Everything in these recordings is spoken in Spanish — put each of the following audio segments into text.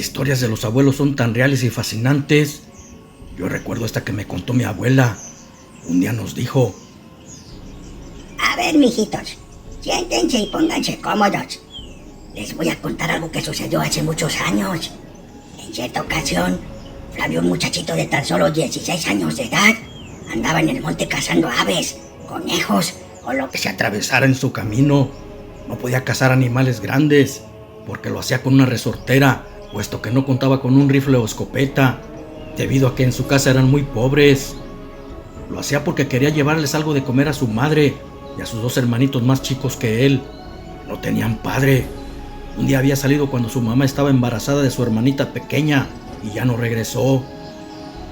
historias de los abuelos son tan reales y fascinantes. Yo recuerdo esta que me contó mi abuela. Un día nos dijo: a ver, mijitos, siéntense y pónganse cómodos. Les voy a contar algo que sucedió hace muchos años. En cierta ocasión, Flavio, un muchachito de tan solo 16 años de edad, andaba en el monte cazando aves, conejos o lo que se atravesara en su camino. No podía cazar animales grandes, porque lo hacía con una resortera, puesto que no contaba con un rifle o escopeta, debido a que en su casa eran muy pobres. Lo hacía porque quería llevarles algo de comer a su madre y a sus 2 hermanitos más chicos que él. No tenían padre. Un día había salido cuando su mamá estaba embarazada de su hermanita pequeña y ya no regresó.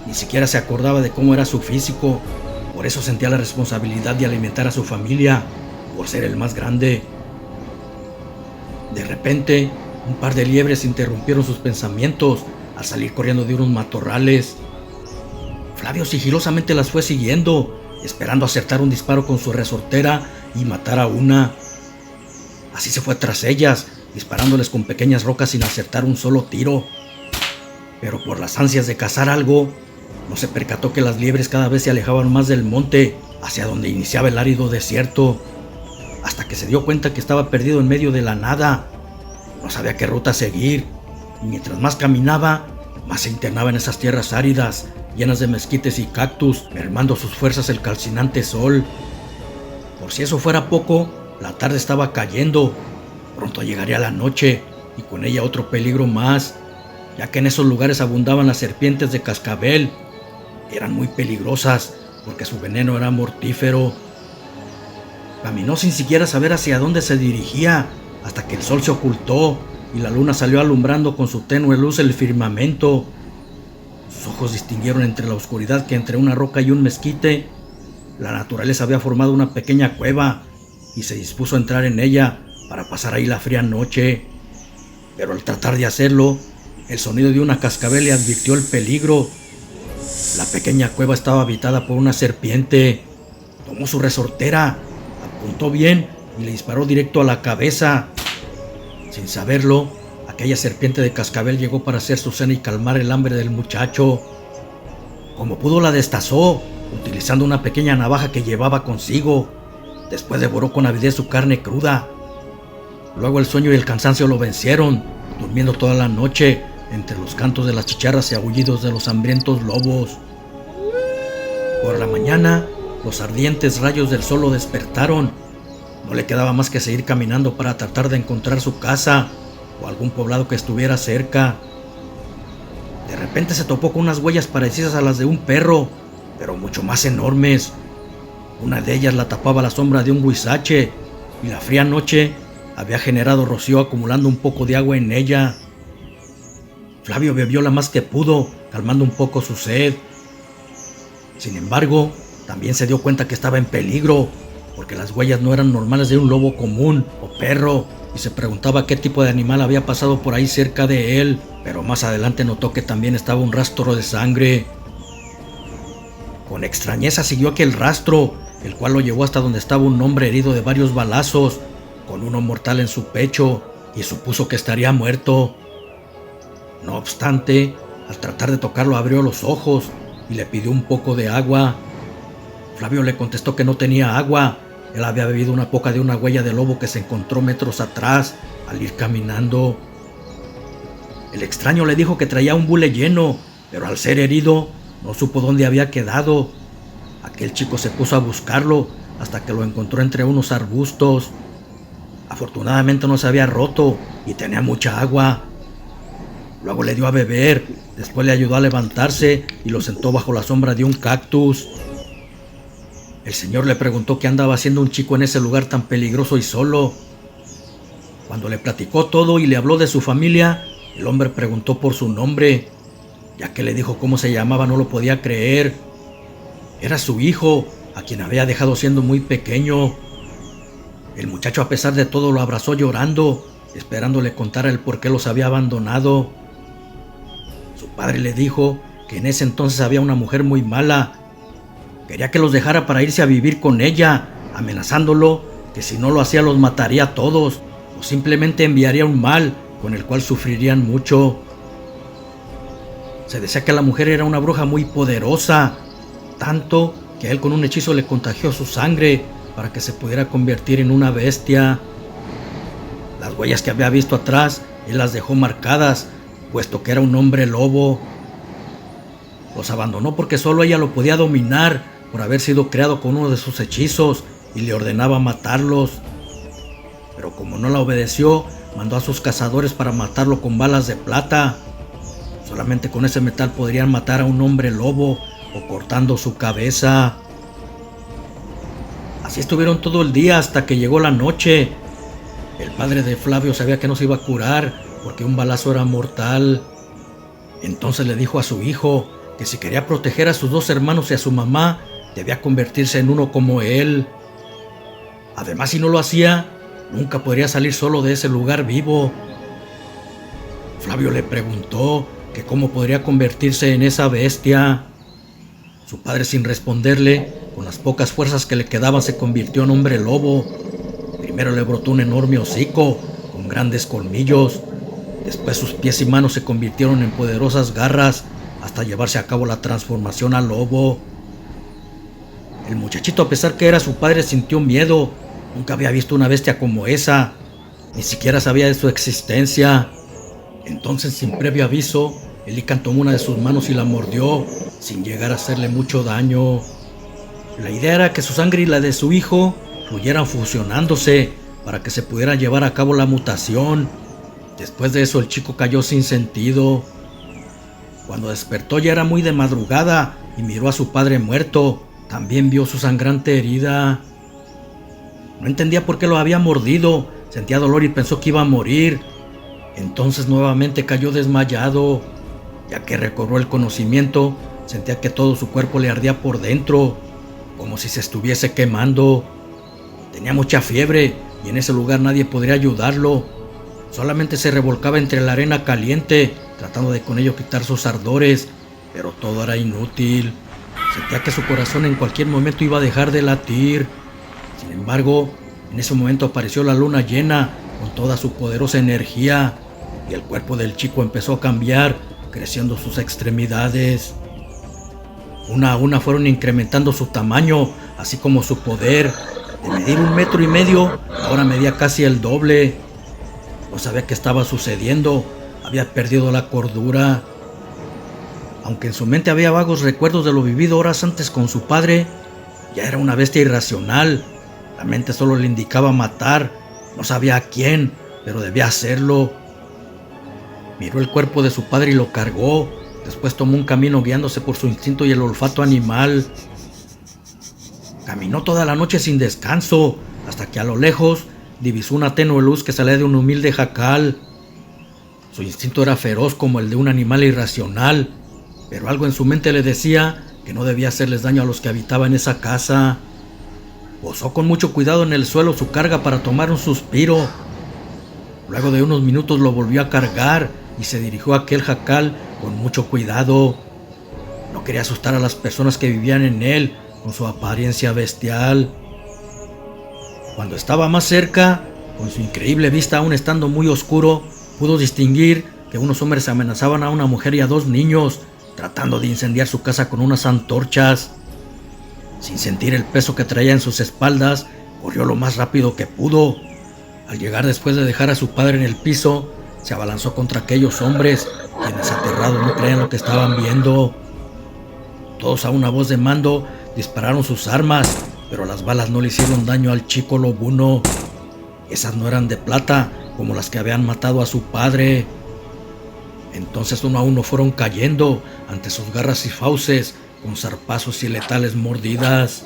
Ni siquiera se acordaba de cómo era su físico. Por eso sentía la responsabilidad de alimentar a su familia, por ser el más grande. De repente, un par de liebres interrumpieron sus pensamientos al salir corriendo de unos matorrales. Flavio sigilosamente las fue siguiendo, esperando acertar un disparo con su resortera y matar a una. Así se fue tras ellas, disparándoles con pequeñas rocas sin acertar un solo tiro. Pero por las ansias de cazar algo, no se percató que las liebres cada vez se alejaban más del monte, hacia donde iniciaba el árido desierto, hasta que se dio cuenta que estaba perdido en medio de la nada. No sabía qué ruta seguir, y mientras más caminaba, más se internaba en esas tierras áridas, llenas de mezquites y cactus, mermando sus fuerzas el calcinante sol. Por si eso fuera poco, la tarde estaba cayendo. Pronto llegaría la noche, y con ella otro peligro más, ya que en esos lugares abundaban las serpientes de cascabel. Eran muy peligrosas, porque su veneno era mortífero. Caminó sin siquiera saber hacia dónde se dirigía, hasta que el sol se ocultó y la luna salió alumbrando con su tenue luz el firmamento. Sus ojos distinguieron entre la oscuridad que entre una roca y un mezquite, la naturaleza había formado una pequeña cueva y se dispuso a entrar en ella para pasar ahí la fría noche. Pero al tratar de hacerlo, el sonido de una cascabel le advirtió el peligro. La pequeña cueva estaba habitada por una serpiente. Tomó su resortera, apuntó bien y le disparó directo a la cabeza. Sin saberlo, aquella serpiente de cascabel llegó para hacer su cena y calmar el hambre del muchacho. Como pudo, la destazó, utilizando una pequeña navaja que llevaba consigo. Después devoró con avidez su carne cruda. Luego el sueño y el cansancio lo vencieron, durmiendo toda la noche entre los cantos de las chicharras y aullidos de los hambrientos lobos. Por la mañana, los ardientes rayos del sol lo despertaron. No le quedaba más que seguir caminando para tratar de encontrar su casa o algún poblado que estuviera cerca. De repente se topó con unas huellas parecidas a las de un perro, pero mucho más enormes. Una de ellas la tapaba la sombra de un huizache, y la fría noche había generado rocío acumulando un poco de agua en ella. Flavio bebió la más que pudo, calmando un poco su sed. Sin embargo, también se dio cuenta que estaba en peligro, porque las huellas no eran normales de un lobo común o perro, y se preguntaba qué tipo de animal había pasado por ahí cerca de él, pero más adelante notó que también estaba un rastro de sangre. Con extrañeza siguió aquel rastro, el cual lo llevó hasta donde estaba un hombre herido de varios balazos, con uno mortal en su pecho, y supuso que estaría muerto. No obstante, al tratar de tocarlo abrió los ojos y le pidió un poco de agua. Flavio le contestó que no tenía agua. Él había bebido una poca de una huella de lobo que se encontró metros atrás al ir caminando. El extraño le dijo que traía un bule lleno, pero al ser herido no supo dónde había quedado. Aquel chico se puso a buscarlo hasta que lo encontró entre unos arbustos. Afortunadamente no se había roto y tenía mucha agua. Luego le dio a beber, después le ayudó a levantarse y lo sentó bajo la sombra de un cactus. El señor le preguntó qué andaba haciendo un chico en ese lugar tan peligroso y solo. Cuando le platicó todo y le habló de su familia, el hombre preguntó por su nombre. Ya que le dijo cómo se llamaba, no lo podía creer. Era su hijo, a quien había dejado siendo muy pequeño. El muchacho, a pesar de todo, lo abrazó llorando, esperando le contara el por qué los había abandonado. Su padre le dijo que en ese entonces había una mujer muy mala. Quería que los dejara para irse a vivir con ella, amenazándolo que si no lo hacía los mataría a todos, o simplemente enviaría un mal con el cual sufrirían mucho. Se decía que la mujer era una bruja muy poderosa, tanto que él con un hechizo le contagió su sangre para que se pudiera convertir en una bestia. Las huellas que había visto atrás, él las dejó marcadas, puesto que era un hombre lobo. Los abandonó porque solo ella lo podía dominar por haber sido creado con uno de sus hechizos y le ordenaba matarlos. Pero como no la obedeció, mandó a sus cazadores para matarlo con balas de plata. Solamente con ese metal podrían matar a un hombre lobo o cortando su cabeza. Así estuvieron todo el día hasta que llegó la noche. El padre de Flavio sabía que no se iba a curar porque un balazo era mortal. Entonces le dijo a su hijo que si quería proteger a sus dos hermanos y a su mamá, debía convertirse en uno como él. Además, si no lo hacía, nunca podría salir solo de ese lugar vivo. Flavio le preguntó que cómo podría convertirse en esa bestia. Su padre, sin responderle, con las pocas fuerzas que le quedaban, se convirtió en hombre lobo. Primero le brotó un enorme hocico con grandes colmillos. Después sus pies y manos se convirtieron en poderosas garras hasta llevarse a cabo la transformación al lobo. El muchachito, a pesar que era su padre, sintió miedo. Nunca había visto una bestia como esa. Ni siquiera sabía de su existencia. Entonces, sin previo aviso, el Lican tomó una de sus manos y la mordió, sin llegar a hacerle mucho daño. La idea era que su sangre y la de su hijo fluyeran fusionándose para que se pudiera llevar a cabo la mutación. Después de eso, el chico cayó sin sentido. Cuando despertó ya era muy de madrugada y miró a su padre muerto. También vio su sangrante herida. No entendía por qué lo había mordido. Sentía dolor y pensó que iba a morir. Entonces nuevamente cayó desmayado. Ya que recobró el conocimiento, sentía que todo su cuerpo le ardía por dentro, como si se estuviese quemando. Tenía mucha fiebre y en ese lugar nadie podría ayudarlo. Solamente se revolcaba entre la arena caliente, tratando de con ello quitar sus ardores, pero todo era inútil. Sentía que su corazón en cualquier momento iba a dejar de latir. Sin embargo, en ese momento apareció la luna llena con toda su poderosa energía y el cuerpo del chico empezó a cambiar, creciendo sus extremidades. Una a una fueron incrementando su tamaño, así como su poder. De medir 1,5 metros, ahora medía casi el doble. No sabía qué estaba sucediendo, había perdido la cordura. Aunque en su mente había vagos recuerdos de lo vivido horas antes con su padre, ya era una bestia irracional. La mente solo le indicaba matar, no sabía a quién, pero debía hacerlo. Miró el cuerpo de su padre y lo cargó. Después tomó un camino guiándose por su instinto y el olfato animal. Caminó toda la noche sin descanso, hasta que a lo lejos divisó una tenue luz que salía de un humilde jacal. Su instinto era feroz como el de un animal irracional, pero algo en su mente le decía que no debía hacerles daño a los que habitaban esa casa. Posó con mucho cuidado en el suelo su carga para tomar un suspiro. Luego de unos minutos lo volvió a cargar y se dirigió a aquel jacal con mucho cuidado. No quería asustar a las personas que vivían en él con su apariencia bestial. Cuando estaba más cerca, con su increíble vista aún estando muy oscuro, pudo distinguir que unos hombres amenazaban a una mujer y a 2 niños, tratando de incendiar su casa con unas antorchas. Sin sentir el peso que traía en sus espaldas, corrió lo más rápido que pudo. Al llegar después de dejar a su padre en el piso, se abalanzó contra aquellos hombres, quienes aterrados no creían lo que estaban viendo. Todos a una voz de mando dispararon sus armas, pero las balas no le hicieron daño al chico lobuno. Esas no eran de plata, como las que habían matado a su padre. Entonces uno a uno fueron cayendo ante sus garras y fauces, con zarpazos y letales mordidas.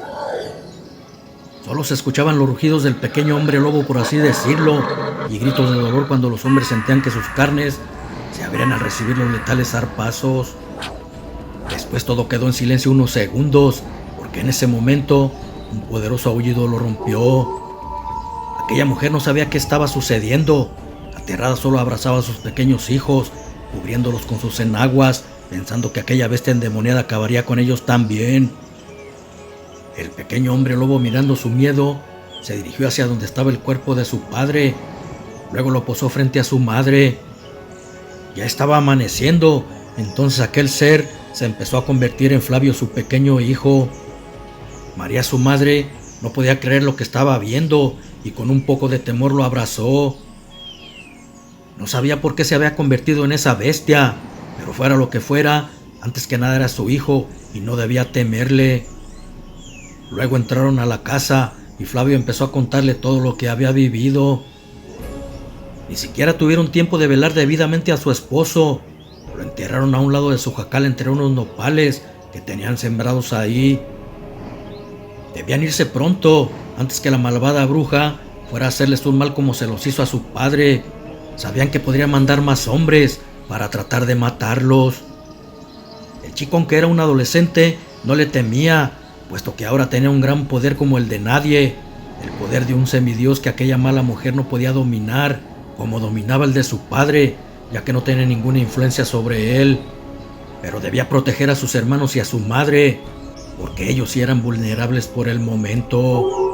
Solo se escuchaban los rugidos del pequeño hombre lobo, por así decirlo, y gritos de dolor cuando los hombres sentían que sus carnes se abrían al recibir los letales zarpazos. Después todo quedó en silencio unos segundos, porque en ese momento un poderoso aullido lo rompió. Aquella mujer no sabía qué estaba sucediendo. Aterrada, solo abrazaba a sus pequeños hijos, cubriéndolos con sus enaguas, pensando que aquella bestia endemoniada acabaría con ellos también. El pequeño hombre lobo, mirando su miedo, se dirigió hacia donde estaba el cuerpo de su padre. Luego lo posó frente a su madre. Ya estaba amaneciendo Entonces aquel ser se empezó a convertir en Flavio, su pequeño hijo. María, su madre, no podía creer lo que estaba viendo y con un poco de temor lo abrazó. No sabía por qué se había convertido en esa bestia, pero fuera lo que fuera, antes que nada era su hijo y no debía temerle. Luego entraron a la casa y Flavio empezó a contarle todo lo que había vivido. Ni siquiera tuvieron tiempo de velar debidamente a su esposo. Lo enterraron a un lado de su jacal entre unos nopales que tenían sembrados ahí. Debían irse pronto, antes que la malvada bruja fuera a hacerles un mal como se los hizo a su padre. Sabían que podría mandar más hombres para tratar de matarlos. El chico, aunque era un adolescente, no le temía, puesto que ahora tenía un gran poder como el de nadie, el poder de un semidios que aquella mala mujer no podía dominar, como dominaba el de su padre, ya que no tenía ninguna influencia sobre él. Pero debía proteger a sus hermanos y a su madre, porque ellos sí eran vulnerables por el momento.